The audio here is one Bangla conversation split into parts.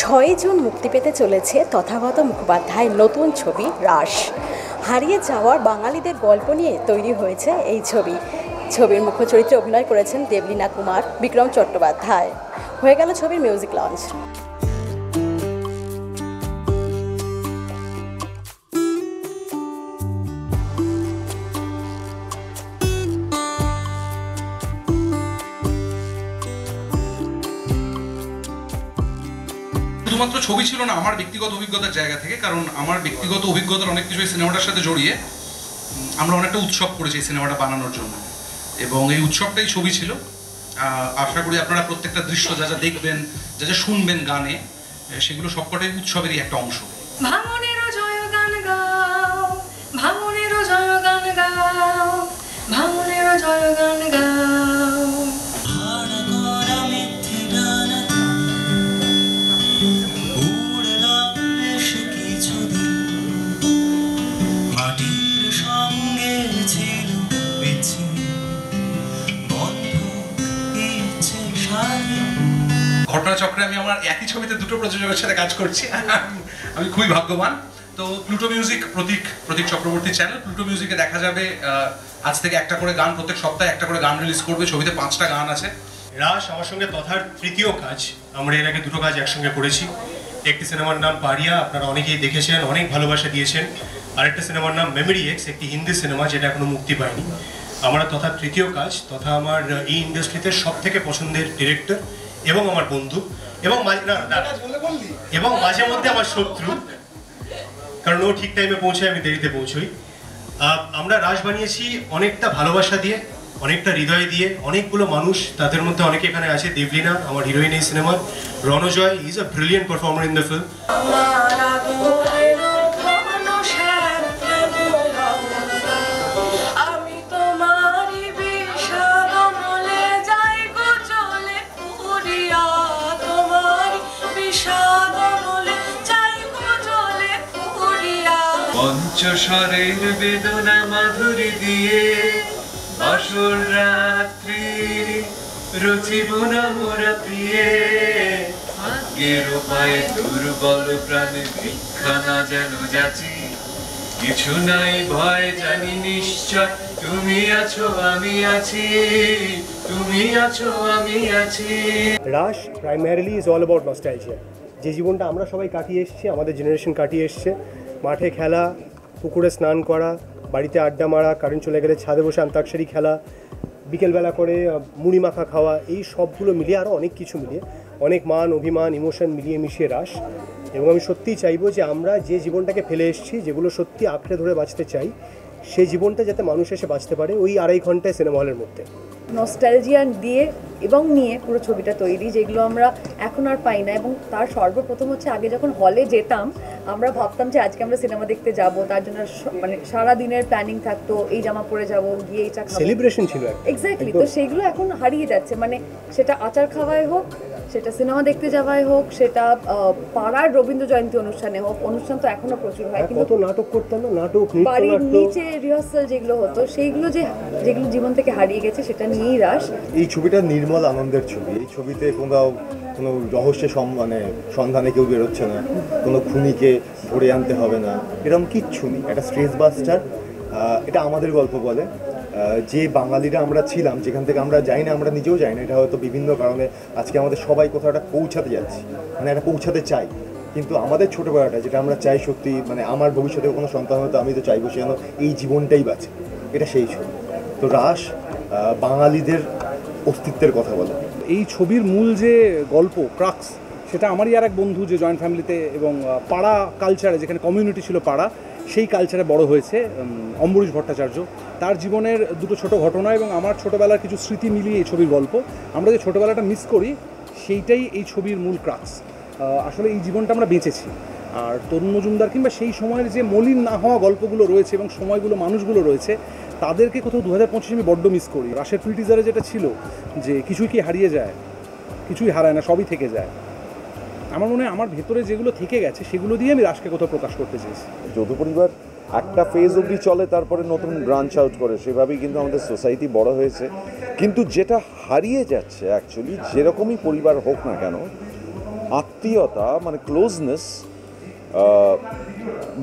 6 জুন মুক্তি পেতে চলেছে তথাগত মুখোপাধ্যায়ের নতুন ছবি রাস। হারিয়ে যাওয়ার বাঙালিদের গল্প নিয়ে তৈরি হয়েছে এই ছবি। ছবির মুখ্য চরিত্রে অভিনয় করেছেন দেবলীনা কুমার, বিক্রম চট্টোপাধ্যায়। হয়ে গেল ছবির মিউজিক লঞ্চ। শুধুমাত্র ছবি ছিল না, আমার ব্যক্তিগত অভিজ্ঞতার জায়গা থেকে, কারণ আমার ব্যক্তিগত অভিজ্ঞতার অনেক কিছু এই সিনেমাটার সাথে জড়িয়ে আমরা অনেকটা উৎসব করেছি এই সিনেমাটা বানানোর জন্য, এবং এই উৎসবটাই ছবি ছিল। আশা করি আপনারা প্রত্যেকটা দৃশ্য যা যা দেখবেন, যা যা শুনবেন গানে, সেগুলো সবকটাই উৎসবেরই একটা অংশ। ভাঙনেরও জয় গান গাও, ভাঙনেরও জয় গান গাও, ভাঙনেরও জয় গান গাও। ঘটনাচক্রে আমি আমার একই ছবিতে দুটো প্রযোজকের সাথে কাজ করছি, আমি খুবই ভাগ্যবান। তো প্লুটো মিউজিক, প্রতীক চক্রবর্তীর চ্যানেল প্লুটো মিউজিকে দেখা যাবে আজ থেকে একটা করে গান, প্রত্যেক সপ্তাহে একটা করে গান রিলিজ করবে। ছবিতে 5টা গান আছে। রাস আমার সঙ্গে তথার তৃতীয় কাজ। আমরা এর আগে দুটো কাজ একসঙ্গে করেছি। একটি সিনেমার নাম পারিয়া, আপনারা অনেকেই দেখেছেন, অনেক ভালোবাসা দিয়েছেন। আরেকটা সিনেমার নাম মেমোরি এক্স, একটি হিন্দি সিনেমা যেটা এখনো মুক্তি পায়নি। আমরা তথার তৃতীয় কাজ। তথা আমার এই ইন্ডাস্ট্রিতে সব থেকে পছন্দের ডিরেক্টর এবং আমার বন্ধু, এবং মাঝে মধ্যে আমার শত্রু, কারণ ও ঠিক টাইমে পৌঁছায়, আমি দেরিতে পৌঁছই। আমরা রাস বানিয়েছি অনেকটা ভালোবাসা দিয়ে, অনেকটা হৃদয় দিয়ে। অনেকগুলো মানুষ, তাদের মধ্যে অনেকে এখানে আছে। দেবলীনা আমার হিরোইন এই সিনেমার, Ranjoy is a brilliant performer in the film. পঞ্চস্বরের বেদনা মাধুরী দিয়ে বাসর রাত্রি রচিব না মোরা প্রিয়ে। ভাগ্যের উপায়ে দুর্বল প্রাণে ভিক্ষা না যেন যাচি, কিছু নাই ভয় জানি নিশ্চয়, তুমি আছো আমি আছি, তুমি আছো আমি আছি। Raas primarily is all about nostalgia. যে জীবনটা আমরা সবাই কাটিয়ে এসেছি, আমাদের জেনারেশন কাটিয়ে এসছে, মাঠে খেলা, পুকুরে স্নান করা, বাড়িতে আড্ডা মারা, কারেন্ট চলে গেলে ছাদে বসে অন্তাক্ষরী খেলা, বিকেলবেলা করে মুড়ি মাখা খাওয়া, এই সবগুলো মিলিয়ে আরও অনেক কিছু মিলিয়ে, অনেক মান অভিমান ইমোশন মিলিয়ে মিশিয়ে রাস। এবং আমি সত্যিই চাইবো যে আমরা যে জীবনটাকে ফেলে এসেছি, যেগুলো সত্যি আঁকড়ে ধরে বাঁচতে চাই, সেই জীবনটা যাতে মানুষ এসে বাঁচতে পারে ওই 2.5 ঘন্টায় সিনেমা হলের মধ্যে। নস্টালজিয়া দিয়ে এবং নিয়ে পুরো ছবিটা তৈরি, যেগুলো আমরা এখন আর পাই না। এবং তার সর্বপ্রথম হচ্ছে, আগে যখন হলে যেতাম আমরা ভাবতাম যে আজকে আমরা সিনেমা দেখতে যাব, তার জন্য মানে সারা দিনের প্ল্যানিং থাকতো, এই জামা পরে যাব, গিয়ে এইটা খাবো, সেলিব্রেশন ছিল এক্স্যাক্টলি। তো সেইগুলো এখন হারিয়ে যাচ্ছে। মানে সেটা আচার খাওয়াই হোক, সেটা সিনেমা দেখতে যাওয়াই হোক, সেটা পাড়ার রবীন্দ্র জয়ন্তী অনুষ্ঠানে হোক, অনুষ্ঠান তো এখনো প্রচুর হয়, কিন্তু কত নাটক করতাম না, নাটক, বাড়ির নিচে রিহার্সাল যেগুলো হতো, সেইগুলো যেগুলো জীবন থেকে হারিয়ে গেছে, সেটা নিয়েই রাস। এই ছবিটা নির্মল আনন্দের ছবি। এই ছবিতে কোনো রহস্যের সন্ধানে কেউ বেরোচ্ছে না, কোনো খুনিকে ধরে আনতে হবে না, এরকম কিচ্ছু নেই। একটা স্ট্রেস বাস্টার। এটা আমাদের গল্প বলে যে বাঙালিরা আমরা ছিলাম, যেখান থেকে আমরা যাই না, আমরা নিজেও যাই না, এটা হয়তো বিভিন্ন কারণে আজকে আমাদের সবাই কোথাও একটা পৌঁছাতে যাচ্ছি, মানে একটা পৌঁছাতে চাই। কিন্তু আমাদের ছোটোবেলাটা যেটা আমরা চাই, সত্যি মানে আমার ভবিষ্যতে কোনো সন্তান হয়তো আমি তো চাইবো সে যেন এই জীবনটাই বাঁচে, এটা সেই ছবি। তো রাস বাঙালিদের অস্তিত্বের কথা বলে। এই ছবির মূল যে গল্প ক্রাক্স, সেটা আমারই আর এক বন্ধু যে জয়েন্ট ফ্যামিলিতে এবং পাড়া কালচারে, যেখানে কমিউনিটি ছিল পাড়া, সেই কালচারে বড় হয়েছে অম্বরীশ ভট্টাচার্য। তার জীবনের দুটো ছোট ঘটনা এবং আমার ছোটোবেলার কিছু স্মৃতি মিলিয়ে এই ছবির গল্প। আমরা যে ছোটোবেলাটা মিস করি, সেইটাই এই ছবির মূল ক্রাক্স। আসলে এই জীবনটা আমরা বেঁচেছি। আর তরুণ মজুমদার কিংবা সেই সময়ের যে মলিন না হওয়া গল্পগুলো রয়েছে এবং সময়গুলো, মানুষগুলো রয়েছে, তাদেরকে কোথাও 2025 আমি বড্ড মিস করি। রাশের প্রিটিজারে যেটা ছিল যে কিছুই কি হারিয়ে যায়, কিছুই হারায় না, সবই থেকে যায়। আমার মনে হয় আমার ভেতরে যেগুলো থেকে গেছে সেগুলো দিয়ে আমি রাশকে কোথাও প্রকাশ করতে চেয়েছি। যৌথ পরিবার একটা ফেজ অবধি চলে, তারপরে নতুন ব্রাঞ্চ আউট করে, সেভাবেই কিন্তু আমাদের সোসাইটি বড় হয়েছে। কিন্তু যেটা হারিয়ে যাচ্ছে অ্যাকচুয়ালি, যেরকমই পরিবার হোক না কেন, আত্মীয়তা মানে ক্লোজনেস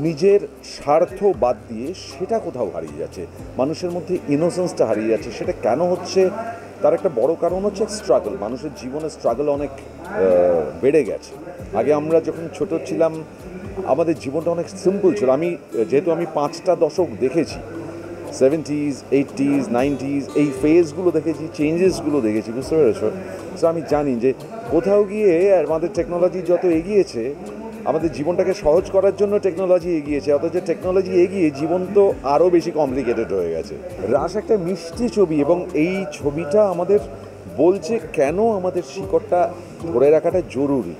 নিজের স্বার্থ বাদ দিয়ে সেটা কোথাও হারিয়ে যাচ্ছে, মানুষের মধ্যে ইনোসেন্সটা হারিয়ে যাচ্ছে। সেটা কেন হচ্ছে, তার একটা বড় কারণ হচ্ছে স্ট্রাগল। মানুষের জীবনে স্ট্রাগল অনেক বেড়ে গেছে। আগে আমরা যখন ছোট ছিলাম আমাদের জীবনটা অনেক সিম্পল ছিল। যেহেতু আমি 5টা দশক দেখেছি, 70s, 80s, 90s, এই ফেজগুলো দেখেছি, চেঞ্জেসগুলো দেখেছি, বুঝতে পেরেছো? সো আমি জানি যে কোথাও গিয়ে আমাদের টেকনোলজি যত এগিয়েছে, আমাদের জীবনটাকে সহজ করার জন্য টেকনোলজি এগিয়েছে, অথচ টেকনোলজি এগিয়ে জীবন তো আরও বেশি কমপ্লিকেটেড হয়ে গেছে। রাস একটা মিষ্টি ছবি এবং এই ছবিটা আমাদের বলছে কেন আমাদের শিকড়টা ধরে রাখাটা জরুরি।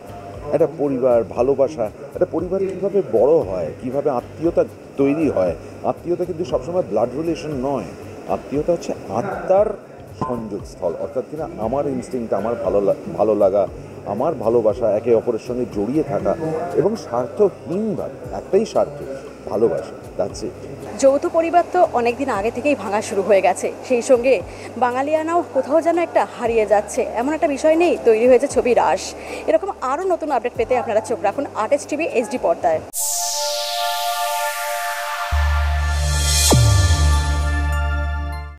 একটা পরিবার, ভালোবাসা, একটা পরিবার কীভাবে বড় হয়, কীভাবে আত্মীয়তা তৈরি হয়। আত্মীয়তা কিন্তু সবসময় ব্লাড রিলেশন নয়, আত্মীয়তা হচ্ছে আত্মার সংযোগস্থল। অর্থাৎ কিনা আমার ইনস্টিংক্ট, আমার ভালো লাগা, আমার ভালোবাসা একে অপরের সঙ্গে জড়িয়ে থাকা এবং স্বার্থহীনভাবে, একটাই স্বার্থ, ভালোবাসা, দ্যাটস ইট। যৌথ পরিবার তো অনেকদিন আগে থেকেই ভাঙা শুরু হয়ে গেছে, সেই সঙ্গে বাঙালিয়ানাও কোথাও যেন একটা হারিয়ে যাচ্ছে, এমন একটা বিষয় নেই তৈরি হয়েছে ছবি রাস। এরকম আরও নতুন আপডেট পেতে আপনারা চোখ রাখুন আর্টিস্ট টিভি HD পর্দায়।